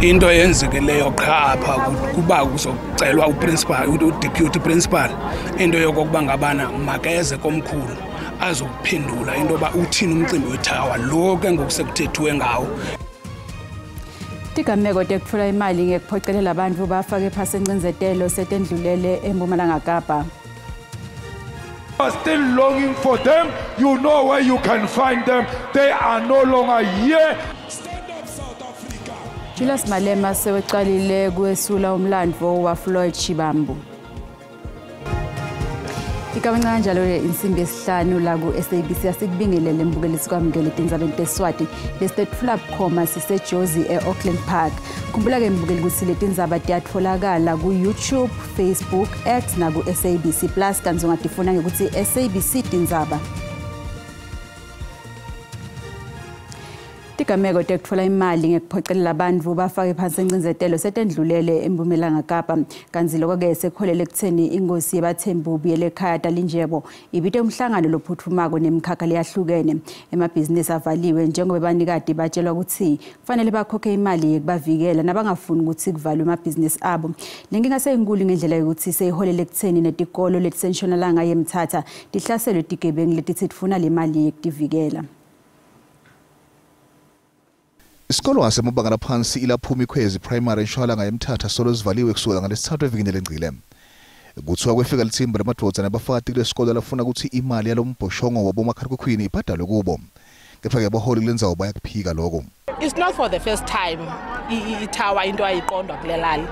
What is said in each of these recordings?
into eyenzekeleyo qha apha kuba kuzocelwa uprincipal udeputy principal into yokokuba ngabana makeze komkhulu azokuphendula into yoba uthini umcimbi wethawa lo ke ngokusekuthethwe ngawo. Tigameko tekuthola imali ngekuphocelela abantu bafake phasi encindezelo setendlulele eMpumalanga Kapa. Are still longing for them. You know where you can find them. They are no longer here. Stand up, South Africa. Julius Malema sewecalile kwesula umlandvo wa Floyd Shivambu. Ikabanga njalo insimbi yesihlanu la ku SABC asikubingelele mbukeliso kwamngele tindzabeni teSwati lesitfula bukhoma siseJozi eAuckland Park. Khumbula ke mbukeli ukuthi le tindzaba tiyatfolakala ku YouTube, Facebook, X na ku SABC Plus kanti ungatifuna ngekuthi SABC tindzaba. Tigameko tekutfola imali ngekuphocelela abantu bafake phansi encindezelo setendlulele eMpumalanga Kapa. Kanti lokho ke sekholele ekutheni ingosi yebathembu buyele ekhaya Talinjebo ibite umhlangano lophuthumako nemikhakha leyahlukene emabhizinisi avaliwe njengoba banikade batshelwa ukuthi kufanele bakhokhe imali yekubavikela nabangafuni ukuthi kuvalwe amabhizinisi abo. Lenkinga seyinkulu ngendlela yokuthi seyiholele ekutheni netikolo letisenshonalanga yeMthatha tihlaselwe tigebengu letithi tifuna le mali yekutivikela. Isikolo ngasemabanga laphansi ilaphumi Khwezi Primary eNshwalanga yeMthatha solo sivaliwe kusukela ngalesithathu evikini lengcile. Kuthiwa kwefika lithimba lamadvodza nabafati kulesikole lafuna ukuthi imali yalombhoshongo wabomakhalekhukhwini ibhadalwe kubo. Kepha-ke abaholi kulenzawo bayakuphika lokho. It's not for the first time ithawa into ayiqondwa kulelali.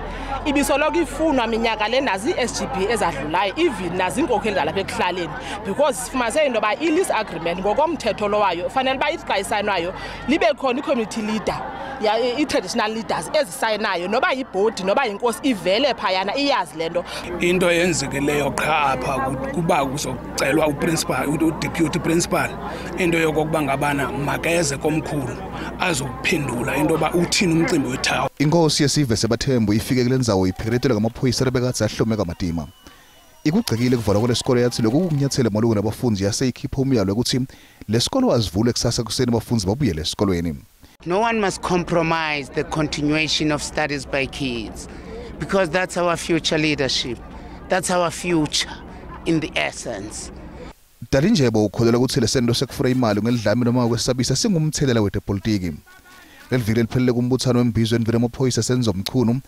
Ibisoloko ifunwa minyaka le nazi SGB ezadlulayo even nazi inkokheli zalapha ekuhlaleni because sifumase into ba i-lease agreement ngokomthetho lo wayo ufanele ba iqayisanayo libe khona i-community leader ya i-traditional leaders ezisayinayo noba yibhodi noba inkosi ivele phayana iyazi lento. Into eyenzekeleyo qha apha kuba kuzocelwa uprincipal udeputy principal into yokokuba ngabana makeze komkhulu azokuphendula into yoba uthini umcimbi wethawa. Inkosi yesive sebathembu ifike kule ndzawo ipheketelwe ngamaphoyisa rebekade ahlomeka matima. Ikugcikile kuvalwa kwalesikole yathi lokhu kunyathele malungu nabafundi yaseyikhipha umyalo ukuthi lesikole azivule kusasa kuseni abafundi babuyele esikolweni. No one must compromise the continuation of studies by kids because that's our future leadership. That's our future in the essence. Talinjebo ukholelwa ukuthi lesento sekufura imali ngelidlame noma kwesabisa singumthelela wetepolitiki. Lelivile liphelele kumbuthano wembizo envile amaphoyisa senzo mchunu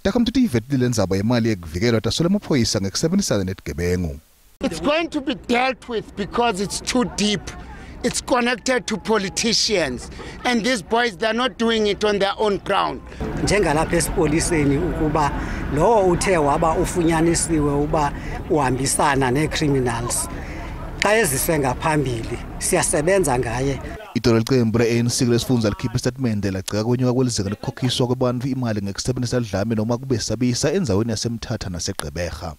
takamtuti ivetile lenzaba yemali yekuvikelwa tasole amaphoyisa ngekusebenzisana netigebengu. It's going to be dealt with because it's too deep. It's connected to politicians and these boys they're not doing it on their own ground. Njengalapha esipoliseni ukuba lo uthe waba ufunyanisiwe uba uhambisana necriminals xa ezise ngaphambili siyasebenza ngaye. Itolo licembu le-ANC lesifundza likhipha istatement lagcika kwenyuka kwelizinga lokukhokhiswa kwabantu imali ngekusebenzisa lidlame noma kube sabisa endzaweni yaseMthatha naseGqeberha.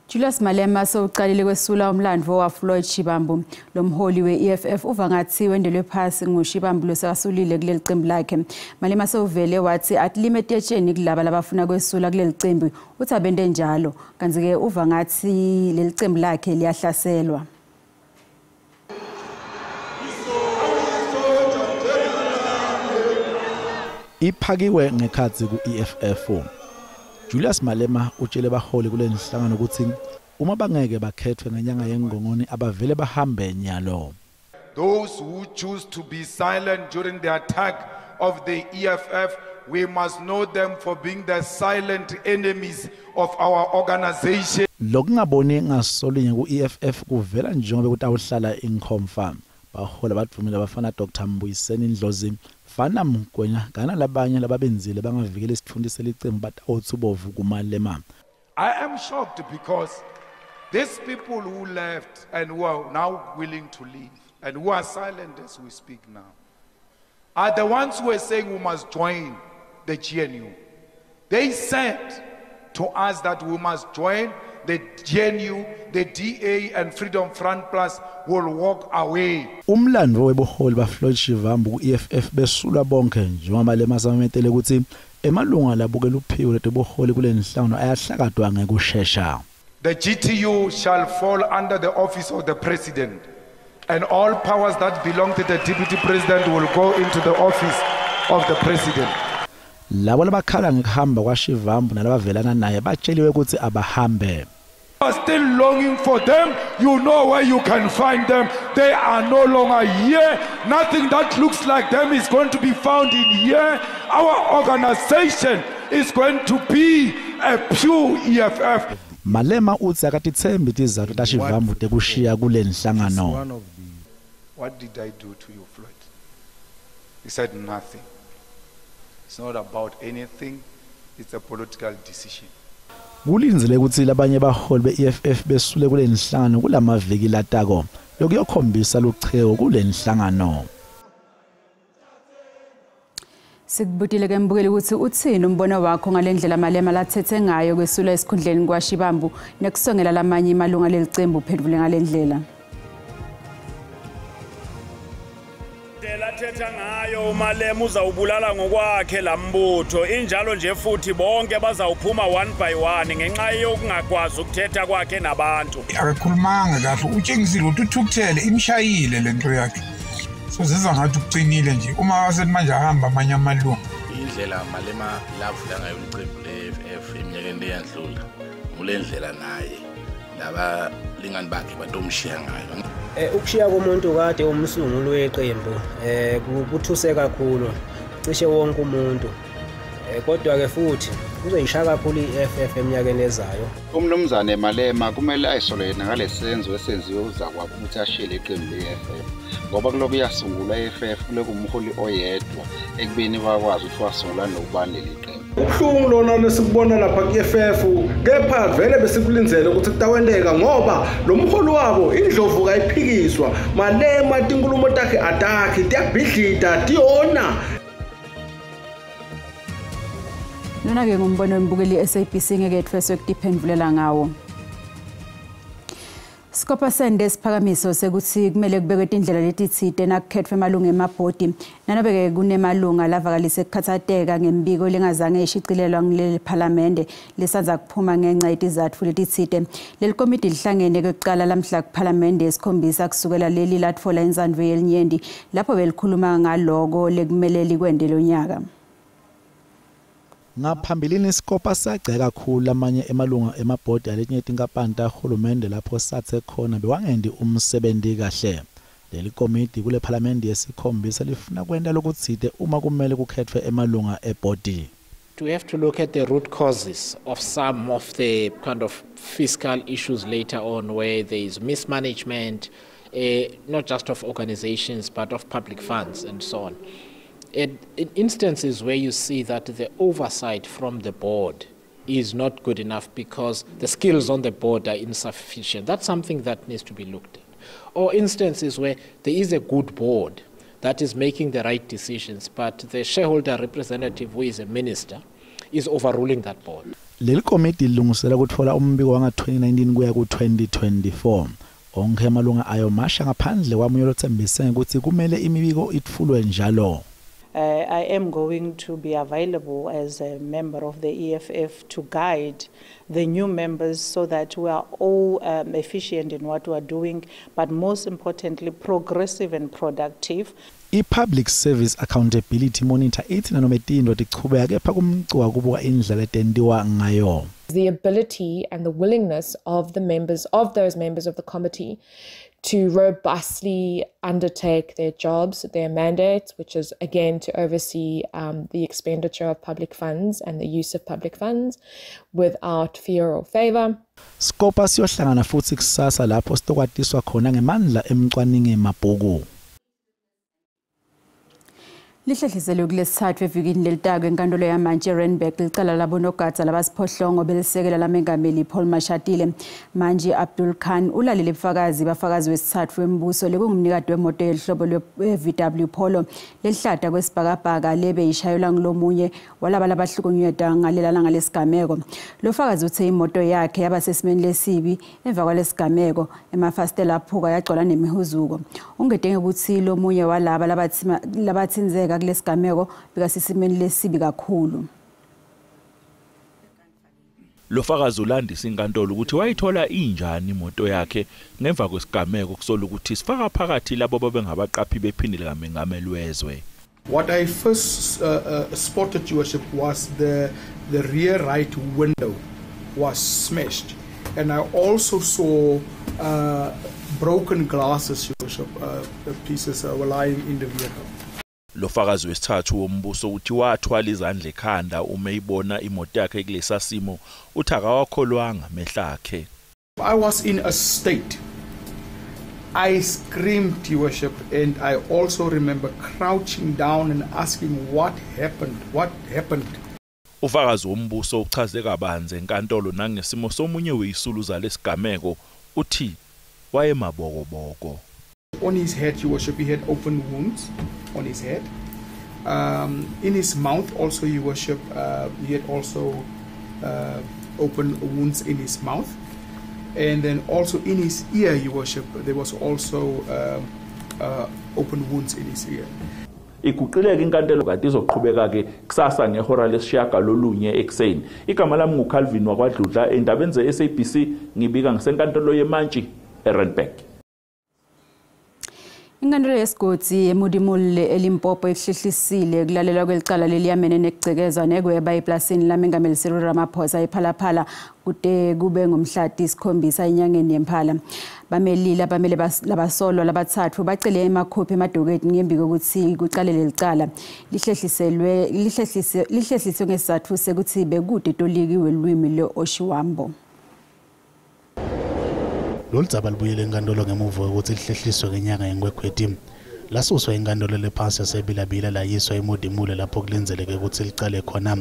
Julius Malema sewucalile kwesula umlandvo wa Floyd Shivambu. Lo mholi we-EFF uva ngathi wendelwe phasi nguShivambu losekasulile kuleli cembu lakhe. Malema sewuvele wathi atilime etsheni kulaba labafuna kwesula kuleli cembu uthi abende njalo kanti-ke uva ngathi leli cembu lakhe liyahlaselwa. Iphakiwe ngekhathi ku-EFF. Julius Malema utshele baholi kule nhlangano ukuthi uma bangeke bakhethwe ngenyanga yengongoni abavele bahambe nyalo. Those who choose to be silent during the attack of the EFF, we must know them for being the silent enemies of our organization. Lokungaboni ngasolinye ku-EFF kuvela njengoba ukuthi awuhlala inkhomfa. Bahola bathumela abafana Dr. Mbuyiseni Ndlozi Fana Mgwenya kana labanye lababenzile bangavikela isifundo selicembu batawuthubovu kuMalema. I am shocked because these people who left and who are now willing to leave and who are silent as we speak now are the ones who are saying we must join the GNU. They said to us that we must join the GNU, the DA and Freedom Front Plus will walk away. Umlando weboholi ba Floyd Shivambu ku-EFF besula bonke njengoba Malema sametele ukuthi emalunga labukela uphiwo leteboholi kule nhlangano ayahlakadwa ngekushesha. The GTU shall fall under the office of the president and all powers that belong to the deputy president will go into the office of the president. Labo labakhala ngikuhamba kwaShivambu nalabavelana naye batsheliwe ukuthi abahambe. Are still longing for them. You know where you can find them. They are no longer here. Nothing that looks like them is going to be found in here. Our organization is going to be a pure EFF. Malema uthi akatithembi izizathu taShivambu tekushiya kule nhlangano. What did I do to you, Floyd? He said nothing. It's not about anything. It's a political decision. Kulinzile ukuthi labanye baholi beEFF besule kule nhlangano kulamaviki latako lokuyokhombisa luchego kule nhlangano. Sikubutile ke mbukeli ukuthi uthini umbono wakho ngalendlela Malema lathethe ngayo kwesula esikhundleni kwaShivambu nekusongela lamanye imalunga lelicembu uphendule ngalendlela. Lathetha ngayo uMalema uzawubulala ngokwakhe lambutho injalo nje futhi bonke bazawuphuma one by one ngenxa yokungakwazi ukuthetha kwakhe nabantu. Akakhulumanga kahle utshengisile ukuthi uthukuthele imshayile lento yakhe. So ziza ngathi ucinile nje uma wasethi manje ahamba amanye amalungu. Indlela Malema lavula ngayo iqembu leFF eminyakeni eyadlula ngolendlela naye laba lingani bakhe batomshiya ngayo. Ukushiya komuntu kade umsunguli weqembu kuthuse kakhulu cishe wonke umuntu kodwa ke futhi uzoyishaya kakhulu iFF eminyakeni ezayo. Umnumzane Malema kumele ayisole yena ngalesenzo esenziwe uzakwabo ukuthi ashiye leqembu leFF ngoba kuloku yasungula iFF kuloku umholi oyedwa ekubeni bakwazi ukuthi wasungula nokubani leqembu. Ubuhlungu lona lesikubona lapha kuFF kepha vele besikulinzele ukuthi kutawendeka ngoba lo mholi wabo indlovu kayiphikiswa Malema tinkulumo takhe atakhi tiyabhidlita tiyona. Nona ke ngumbono wembukeli SABC ngeke ethweswe kutiphendvulela ngawo. Skopa sende siphakamiso sekuthi kumele kubekwe indlela letithide nakukhethwe emalunga emabhodi nanobe ke kunemalunga lavakalise ukukhathateka ngembiko lengazange ishicilelwa ngileli parliament lesanza kuphuma ngenxa yetizathu letithide. Leli komiti lihlangene kwekuqala lamhla kuparliament esikhombisa kusukela leli latfola inzandvo yelinyenti lapho belikhuluma ngaloko lekumele likwende lonyaka. Ngaphambilini iskopa sagceka kakhulu amanye emalunga emabhodi alenye inkampani kahulumende lapho sathe khona bewangendi umsebenzi kahle. Leli komiti kule parliament yesikhombisa lifuna kwenda lokuthide uma kumele kukhethwe emalunga ebhodi. We have to look at the root causes of some of the kind of fiscal issues later on where there is mismanagement, not just of organizations but of public funds and so on. In instances where you see that the oversight from the board is not good enough because the skills on the board are insufficient, that's something that needs to be looked at. Or instances where there is a good board that is making the right decisions, but the shareholder representative, who is a minister, is overruling that board. Leli komiti lilungisela kutfola umbiko wanga 2019 kuya ku 2024. Onke amalunga ayo masha ngaphandle kwamuyelo thembise ukuthi kumele imibiko itfulwe njalo. I am going to be available as a member of the EFF to guide the new members so that we are all efficient in what we are doing, but most importantly, progressive and productive. I-Public Service Accountability Monitor ithi nanometindo tichubeka kepha kumcuka kubuka indlela etentiwa ngayo. The ability and the willingness of the members of those members of the committee to robustly undertake their jobs, their mandates, which is again to oversee the expenditure of public funds and the use of public funds without fear or favor. Skopa siyohlangana futhi kusasa lapho sitokwatiswa khona ngemandla emcwaningi emabhuku. Lihlehlisele kulesithathu evikini lelitako enkantolo yamanje eRandburg licala labonogada labasiphohlongo belisekela lamengameli Paul Mashatile. Manje Abdul Khan ulalele bafakazi wesithathu wembuso lekungumnikati wemoto yelihlobo lwe-VW Polo lelihlada kwesibhakabhaka lebe ishayelwa ngulomunye walaba labahlukunyezwa ngalelana ngalesigameko. Lo fakazi uthe imoto yakhe yaba sesimeni lesibi emva kwalesigameko emafastela aphuka yagcwala nemihuzuko. Ungedenge ukuthi lomunye walaba labathinzeka kulesigameko bekasesimeni lesibi kakhulu. Lo fakazi ulandisa inkantolo ukuthi wayithola injani imoto yakhe ngemva kwesigameko kusola ukuthi sifaka phakathi labo babengabaqaphi bephindile kamengameli wezwe. What I first spotted, Your Worship, was the rear right window was smashed. And I also saw broken glasses, Your Worship, pieces were lying in the vehicle. Lofakazi wesithathu wombuso uthi wathwala izandla ekhanda uma ibona imoto yakhe kulesa simo uthi akawakholwanga mehla akhe. I was in a state. I screamed, Your Worship, and I also remember crouching down and asking what happened. Ufakazi wombuso uchaze kabanzi enkantolo nangesimo somunye weyisulu zalesigameko uthi wayemabokoboko. On his head, Your Worship, he had open wounds on his head. In his mouth also, Your Worship, he had also open wounds in his mouth. And then also in his ear, Your Worship, there was also open wounds in his ear. Ikuqileka inkantolo kade izoqhubeka ke kusasa ngehora lesishaka lolunye ekseni. Igama lami nguCalvin wakwaDludla endabeni zeSABC ngibika ngisenkantolo yeMantshi eRandburg. Inkantolo yesigodi eMudimule eLimpopo ihlehlisile kulalelwa kwelicala leliyamene nekugcekezwa nekweba eplasini lamengameli Cyril Ramaphosa ePhalaphala kude kube ngomhla 7 enyangeni yeMphala. Bamelile abamele labasolwa labathathu bacele emakhophi emadoketi ngembiko ukuthi kuqale lelicala lihlehliswe ngesizathu sekuthi bekude tolikiwe ulwimi leOshiwambo. Loldzaba libuyele enkantolo ngemuva ukuthi lihlehliswe ngenyanga yeNkwekhweti. Lasuswa inkantolo lephansi yaseBilabila layiswa eMudimule lapho kulindeleke ukuthi licale khona.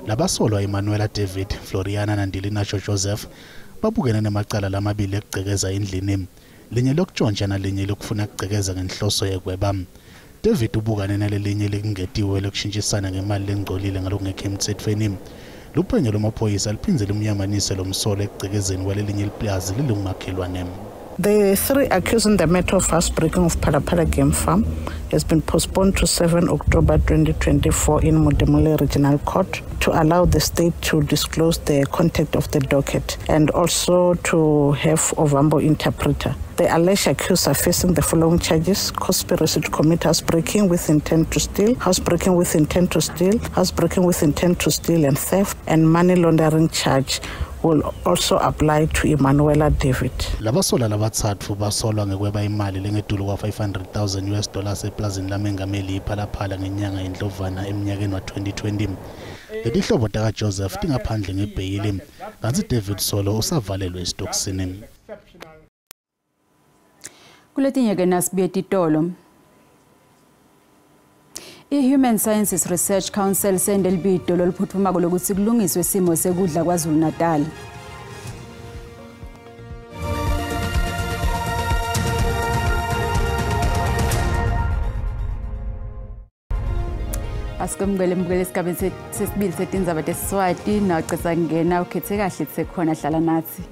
Labasolwa Emmanuela David, Floriana Nandilina Joseph babukene nemacala lamabili ekugcekeza endlini. Linye lokutshontsha nalinye lokufuna ukugcekeza ngenhloso yekweba. David ubukane nalelinye lekungetiwe lokushintshisana ngemali lengcolile ngalokungekho emthethweni. Luphenyo lomaphoyisa liphinze lumnyamanise lomsolo ekugcekezeni kwalelinye iplazi lilungumakhelwane. The three accused in the matter of housebreaking of Phalaphala Game Farm has been postponed to 7 October 2024 in Mudimule Regional Court to allow the state to disclose the content of the docket and also to have Ovambo interpreter. The alleged accused are facing the following charges: conspiracy to commit housebreaking with intent to steal, housebreaking with intent to steal, housebreaking with intent to steal and theft, and money laundering charge will also apply to Emmanuela David. Labasola labathathu basolwa ngekweba imali lengedulu kwa $500,000 eplazini lamengameli iPhalaphala ngenyanga yeNdlovana eminyakeni wa 2020. Letihlobo taka Joseph tingaphandle ngebheyili kanti David Solo usavalelwe esitokisini. Kuletinye ke nasibuye titolo. I-Human Sciences Research Council sende libito loluphuthumako lokuthi kulungiswe isimo sekudla kwaZulu Natal. Asikwemukele esigabeni sesibili setindzaba tesiswati nawucesa ngena ukhethe kahle sekhona hlala nathi.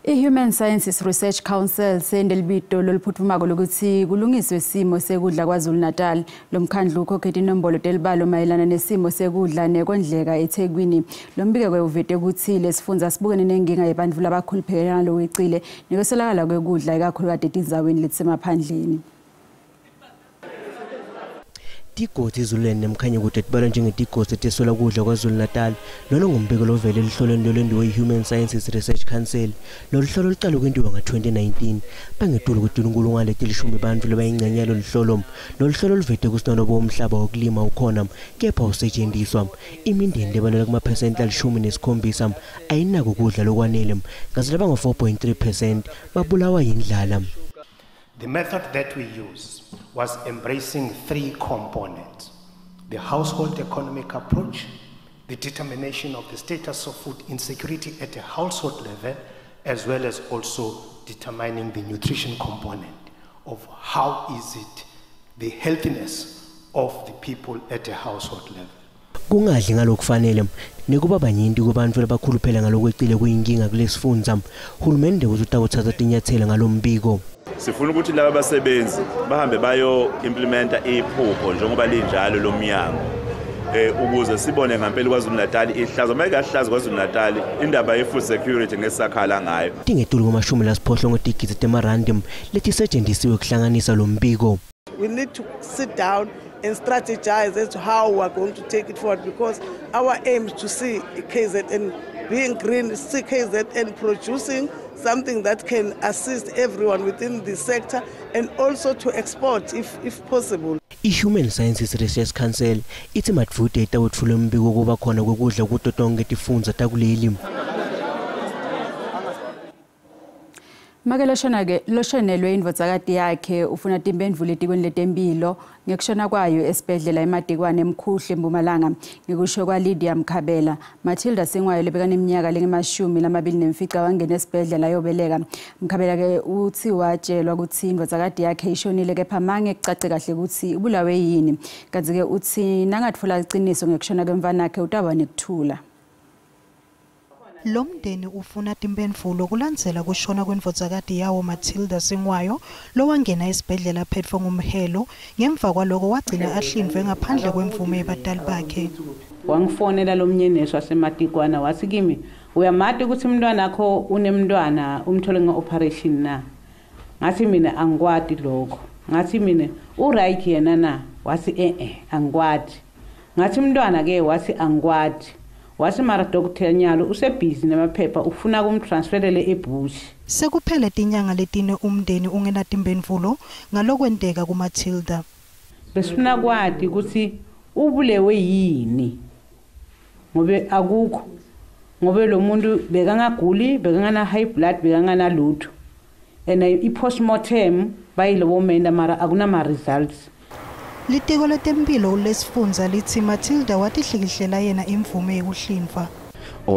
I-Human Sciences Research Council sende libito loluphuthumako lokuthi kulungiswe isimo sekudla kwaZulu Natal. Lomkhandlu ukhokhetha inombolo telibalo mayelana nesimo sekudla nekondleka eThekwini. Lombike kwevete ukuthi lesifundza sibukene nenkinga yabantu labakhuluphekela lokwecile nekwesolakala kwekudla ikakhulukazi etindzaweni letisemaphandleni. Tigodi ezulwini nemkhanya ukuthi etibala njengetigodi etesola kudla kwaZulu Natal. Lona ngumbiko lovele lihlolo lwendiwe i-Human Sciences Research Council. Lolu hlolo liqale ukwenziwa nga-2019 bangetulu ukuthi uNkulunkulu letilishumi abantu labayingcanyalo lihlolo. Lolu hlolo luvete kusinanobo womhlaba wokulima ukhona kepha usetshenziswa. Imindeni lebalelwa kumaphesenti ali-17 ayinako ukudla lokwanele ngaze laba ngo-4.3% babulawa yindlala. The method that we use was embracing three components: the household economic approach, the determination of the status of food insecurity at a household level, as well as also determining the nutrition component of how is it the healthiness of the people at a household level. Kungadli ngalokufanele nekuba banyinti kubantu labakhuluphela ngalokwecile kuyinkinga kulesifundza. Uhulumende uzotawuthatha tinyathelo ngalombiko. Sifuna ukuthi laba basebenzi bahambe bayo implementa iphupho njengoba linjalo lomnyango ukuze sibone ngempela kwaZulu Natal ihlazo mayikahlazo kwaZulu Natal indaba ye food security ngesakhala ngayo. Tingetulu ngomashumi lasiphohlongo tigidi temarandom letisetshenzisiwe kuhlanganisa lombiko. we need to sit down and strategize as to how we are going to take it forward, because our aim is to see KZN being green, see KZN producing something that can assist everyone within the sector and also to export if possible. I-Human Sciences Research Council ithi madvude itawutfula umbiko kuba khona kwekudla kuto tonke tifundza takuleli. Make loshonelwe indvodzakati yakhe ufuna timphendvulo etikweni letempilo ngekushona kwayo esibhedlela eMatikwane eMkhuhlu eMpumalanga ngekusho kwaLydia Mkhabela. Matilda Sengwayo lebekaneminyaka lengama-24 wangena esibhedlela yobeleka. Mkhabela ke uthi watshelwa ukuthi indvodzakati yakhe ishonile kepha mange kucace kahle ukuthi ubulawe yini. Kanti ke uthi nangatfola iqiniso ngekushona kwemfanakhe utaba nekuthula. Lomndeni ufuna timphendvulo kulandzela kushona kwendvodzakati yawo Matilda Sengwayo lowangena esibhedlela phethwe ngumhelo ngemva kwaloko wagcina ahlindwe ngaphandle kwemvume yebadali bakhe. Wangifonela lomnyeneso wasematikwana wathi kimi uyamati ukuthi umntwana akho unemntwana umthole nge-operation na. Ngathi mina angikwati lokho. Ngathi mina uright yena na. Wathi angikwati. Ngathi umntwana ke wathi angikwati. Wasi mara Dr. Nyalo usebhizi nemaphepha ufuna kumtransferele eBush. Sekuphele tinyanga letine umndeni ungena timphendvulo ngalokwenteka kuMatilda. Besifuna kwati ukuthi ubulewe yini. Ngobe akukho. Ngobe lo muntu bekangaguli, bekangana high blood, bekangana lutho. And i-postmortem bayilobo menda mara akunama results. Litiko letempilo lesifundza lithi Matilda watihlikihlela yena imvume yekuhlindwa.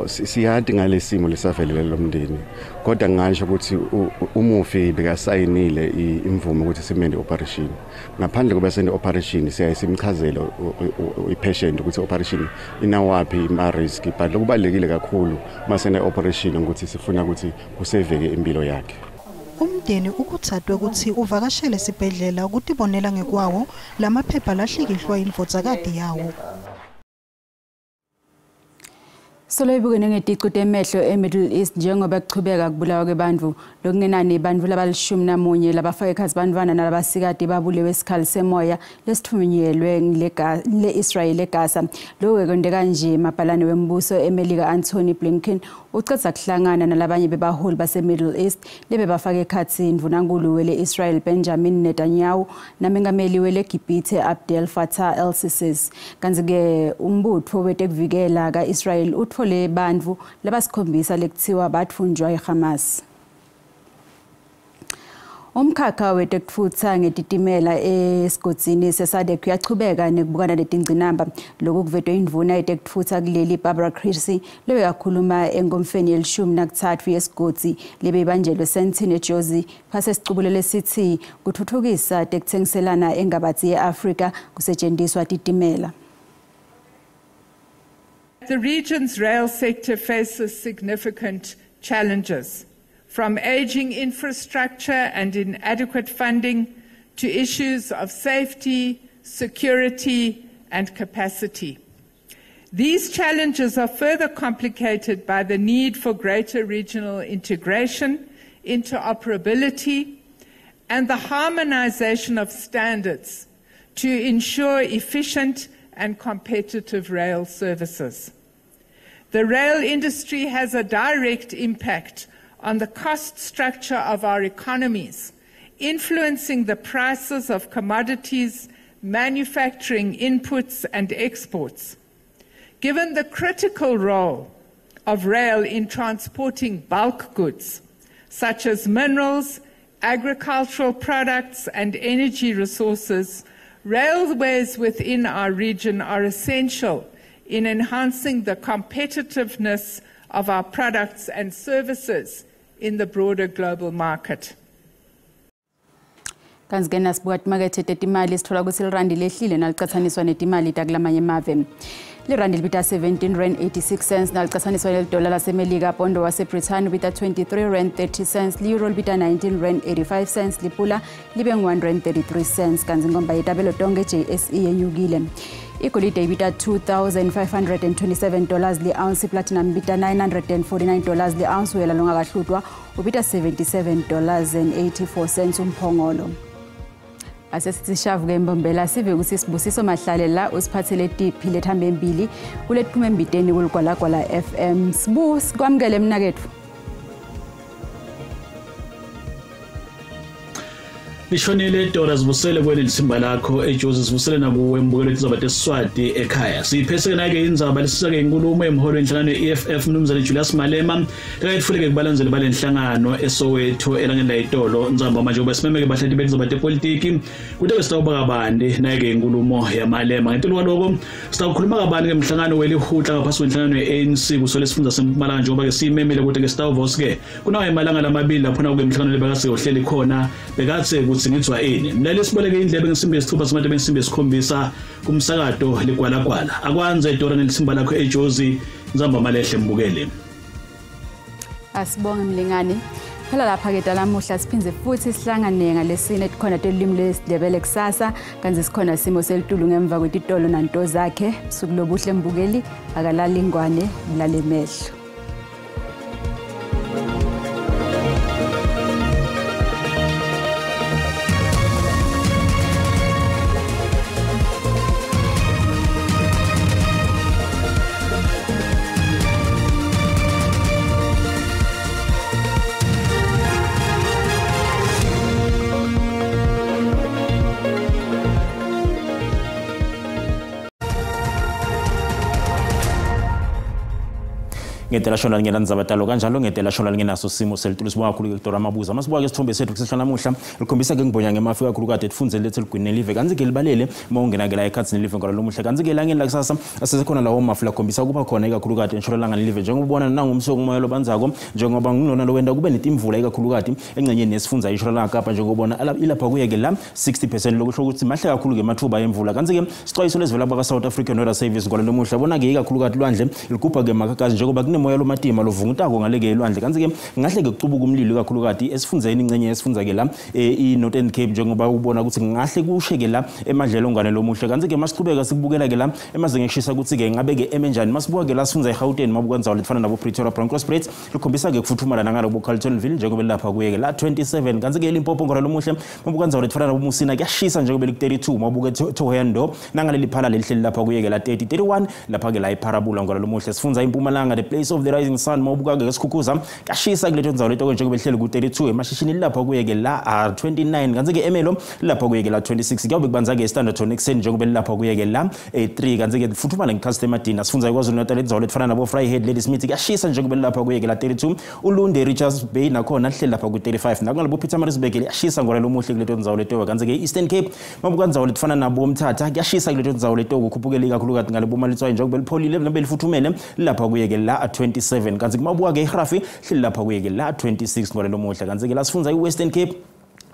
Siyanti ngalesimo lesavelele lomndeni. Kodwa ngisho ukuthi umufi bekasayinile imvume ukuthi simende operation. Ngaphandle kokuba sende operation siyayisimchazela i-patient ukuthi operation inawaphi ima risk, but lokubalekile kakhulu masene operation ukuthi sifuna ukuthi kuseveke impilo yakhe. Umndeni ukuthathwe ukuthi uvakashele esibhedlela ukutibonela ngekwawo lamaphepha lahlikihlwa indvodzakati yawo. Solo ibukene ngeticu temehlo eMiddle East njengoba kuchubeka kubulawa kwebantu lokungenani bantu labalishumi labafake ekhathi bantwana nalabasikati babulewe isikhali semoya lesithunyelwe le-Israel eGaza. Lokho kwende kanje mabhalane wembuso eMelika Anthony Blinken ucetha kuhlangana nalabanye bebaholi base-Middle East lebe bafake ekhathi imvunankulu wele-Israel Benjamin Netanyahu namengameli wele-Gibhithe Abdel Fattah el-Sisi. Kanti ke umbutho wetekuvikela ka-Israel utfole bantfu labasikhombisa lekuthiwa batfunjwa iHamas. Umkhakha wetekutfutsa ngetitimela esigodzini seSADC uyachubeka nekubukana netingcinamba lokhu kuvetwe indvuna yetekutfutsa kuleli Barbara Creecy leyo yakhuluma engomfeni ye-13 yesigodzi lebeyibanjelwe Sandton eJozi phase sicubulele sithi kutfutfukisa tekutsengiselana engabatsi ye-Afrika kusetshenziswa titimela. The region's rail sector faces significant challenges, from aging infrastructure and inadequate funding to issues of safety, security, and capacity. These challenges are further complicated by the need for greater regional integration, interoperability, and the harmonization of standards to ensure efficient and competitive rail services. The rail industry has a direct impact on the cost structure of our economies, influencing the prices of commodities, manufacturing inputs and exports. Given the critical role of rail in transporting bulk goods, such as minerals, agricultural products and energy resources, railways within our region are essential in enhancing the competitiveness of our products and services in the broader global market. Kanti ke nasibuka timakethe tetimali sithola ukuthi lirandi lehlile nalicathaniswa netimali takulamanye emave. Lirandi libita 17 rand 86 cents nalicathaniswa nedola lasemelika, pondo waseBrithani libita 23 rand 30 cents, euro libita 19 rand 85 cents, lipula libe 1 rand 33 cents. Kanti ngomba yetabelo tonke JSE yenyukile. Igolide ibita $2,527 li ounce, platinum ibita $949 li ounce, wela longakahlutwa ubita $77.84 umphongolo. asesishavuke embombela sive ukuthi Sibusiso Mahlale la usiphathele tiphi lethambe embili kulethuma embiteni kulugwalagwala FM. Sibu sikwamukele mnakethu. Lishonile Dora Sibusele kweli lisimba lakho eJozi Sibusele nakuwe mbukelo tizaba teSwati ekhaya. Siphese ke indzaba lesisake inkulumo emholo enhlangano yeEFF Mnumzane Julius Malema kayifuleke kubalandzeli balenhlangano eSoweto elangeni layitolo ndzaba manje ubasimemeke bahlati betizaba tepolitiki kuteke sitawuba kabandi naye ke inkulumo yaMalema ngentolo kwaloko sitawukhuluma kabandi ngemhlangano welihutla ngaphasi kwenhlangano yeANC kusole sifundza seMpumalanga njengoba ke simemele kuteke sitawuvos ke kunawo emalanga lamabili lapho na kumhlangano lebakase uhleli khona bekatse singitswa eni mlaleli siboleke indlebe ngesimbi yesithupha simathi bensimbi yesikhombisa kumsakato ligwalagwala akwanze Dora nelisimba lakho eJozi Nzamba Malehle mbukele. Asibonge mlingani phela lapha ke dalamuhla siphinze futhi sihlangane ngalesine khona telimi leSindebele kusasa kanzi sikhona simo selitulu ngemva kwetitolo nanto zakhe sukulobuhle mbukeli akalala ingwane mlale mehlo. Ngentela ngena nzabatalo kanjalo ngentela ngenaso simo selitulu sibonga kakhulu Dr. Mabuza masibuka ke isithombe sethu kusehla namuhla likhombisa ke ngibhonya ngemafi kakhulu kade tifundzele lethe ligwini live kanzi ke libalele mawungena ke la ekhatsini live ngalo lomuhle kanzi ke la ngeni la kusasa asesekhona lawo mafi la khombisa kuba khona ikakhulu kade entshoralanga live njengobona nangumso kumoya lobanzako njengoba nginona lokwenda kube netimvula ikakhulu kade engcenyeni nesifundza ishoralanga Kapa njengobona ilapha kuye ke la 60% lokusho ukuthi mahle kakhulu ke mathuba emvula kanzi ke sixwayiso lesivela baka South African Weather Service ngalo lomuhle bona ke ikakhulu kade lwandle ligubha ke makakazi njengoba moya lomatima lovungutako ngaleke elwandle kanzi ke ngahle ke kucubuka umlilo kakhulu kati esifundzeni ingcenye esifundza ke la eNorthern Cape njengoba ubona ukuthi ngahle kusheke la emadlelo ngane lomuhle kanzi ke masiqhubeka sikubukela ke la emazinga eshisa ukuthi ke ngabe ke emenjani masibuka ke la sifundza eGauteng mabukwanzawo lefana nabo Pretoria Brown Cross Braids likhombisa ke kufuthumala nangalo Carletonville njengoba lapha kuye ke la 27 kanzi ke Limpopo ngalo lomuhle mabukwanzawo lefana nabo Musina kuyashisa njengoba ku 32 mabuke Thohoyandou nangale liphala lelihleli lapha kuye ke la 30 31 lapha ke la iParabula ngalo lomuhle sifundza iMpumalanga the place of the rising sun mawubuka ke Sikhukhuza kashisa kuleto ndzawo leto njengoba behleli ku 32 emashishini lapha kuye ke la 29 kanzi ke Emelo lapha kuye ke la 26 kuyabe kubanza ke Standerton Exen njengoba lapha kuye ke la 3 kanzi ke futhumala ngeCustomer Dinner sifunza kwaZulu Natal ndzawo lefana nabo Vryhead Lady Smith kashisa njengoba lapha kuye ke la 32 uLunde Richards Bay nakhona hleli lapha ku 35 nakunalabo Pietermaritzburg yashisa ngolo lomuhle kuleto ndzawo leto kanzi ke Eastern Cape mabuka ndzawo lefana nabo Mthatha kuyashisa kuleto ndzawo leto kukhuphukela kakhulu kati ngale bomalitswayo njengoba lipholile nabe lifuthumele lapha kuye ke la 27 kanzi kumabuka ke iGrafi hleli lapha kuye ke la 26 ngolo lomuhle kanzi ke la sifunza iWestern Cape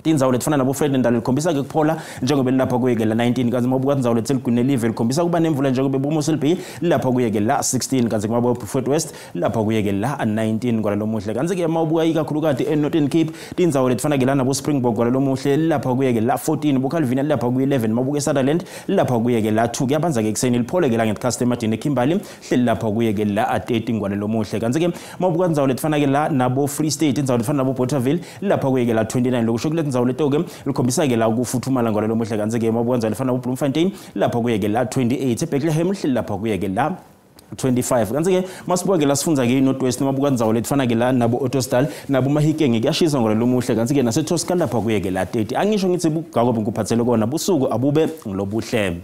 indzawo lefana nabo Fredendal likhombisa ke kuphola njengoba lapha kuye ke la 19 kanzi mabuka indzawo leTheligwini level likhombisa kuba nemvula njengoba eBomosil Bay lapha kuye ke la 16 kanzi mabuka eBrefuort West lapha kuye ke la 19 ngolo lomuhle kanzi ke mabuka ikakhulu kade eNorthern Cape indzawo lefana ke la nabo Springbok ngolo lomuhle lapha kuye ke la 14 boCalvin lapha kuye 11 mabuka eSutherland lapha kuye ke la 2 kuyabanza ke ekseni liphole ke la ngeCustomer Dinner eKimberley hleli lapha kuye ke la 30 ngolo lomuhle kanzi ke mabuka indzawo lefana ke la nabo Free State indzawo lefana nabo Bothaville lapha kuye ke la 29 lokusho kule indzawo leto ke likhombisa ke la ukufuthumala ngalo lomuhle kanzi ke mabukwanza lefana uBloemfontein lapha kuye ke la 28 eBethlehem hleli lapha kuye ke la 25 kanzi ke masibuka ke la sifunza ke eNorthwest mabukwanzawo lefana ke la nabo Ottosdal nabo Mahikeng kuyashisa ngalo lomuhle kanzi ke naseToscan lapha kuye ke la 30 angisho ngithi bugako ngikuphathele kona busuku abube ngilobuhle.